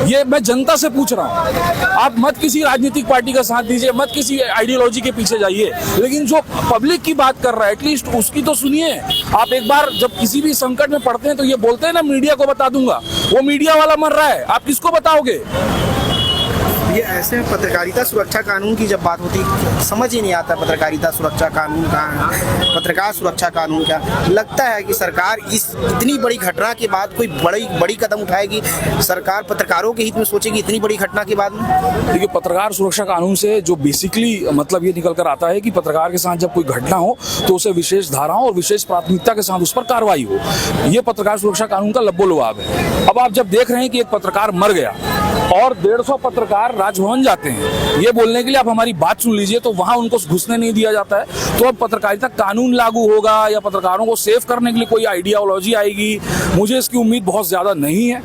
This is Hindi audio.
ये मैं जनता से पूछ रहा हूँ। आप मत किसी राजनीतिक पार्टी का साथ दीजिए, मत किसी आइडियोलॉजी के पीछे जाइए, लेकिन जो पब्लिक की बात कर रहा है एटलीस्ट उसकी तो सुनिए। आप एक बार जब किसी भी संकट में पड़ते हैं तो ये बोलते हैं ना, मीडिया को बता दूंगा। वो मीडिया वाला मर रहा है, आप किसको बताओगे? ये ऐसे में पत्रकारिता सुरक्षा कानून की जब बात होती है, समझ ही नहीं आता पत्रकारिता सुरक्षा कानून कहाँ है, पत्रकार सुरक्षा कानून क्या। लगता है कि सरकार इस इतनी बड़ी घटना के बाद कोई बड़ी कदम उठाएगी, सरकार पत्रकारों के हित में सोचेगी इतनी बड़ी घटना के बाद में। देखिए, पत्रकार सुरक्षा कानून से जो बेसिकली मतलब ये निकल कर आता है कि पत्रकार के साथ जब कोई घटना हो तो उसे विशेष धाराओं और विशेष प्राथमिकता के साथ उस पर कार्रवाई हो। ये पत्रकार सुरक्षा कानून का लब्बो-लुआब है। अब आप जब देख रहे हैं कि एक पत्रकार मर गया और 150 पत्रकार राजभवन जाते हैं ये बोलने के लिए, आप हमारी बात सुन लीजिए, तो वहां उनको घुसने नहीं दिया जाता है। तो अब पत्रकारिता कानून लागू होगा या पत्रकारों को सेव करने के लिए कोई आइडियोलॉजी आएगी, मुझे इसकी उम्मीद बहुत ज्यादा नहीं है।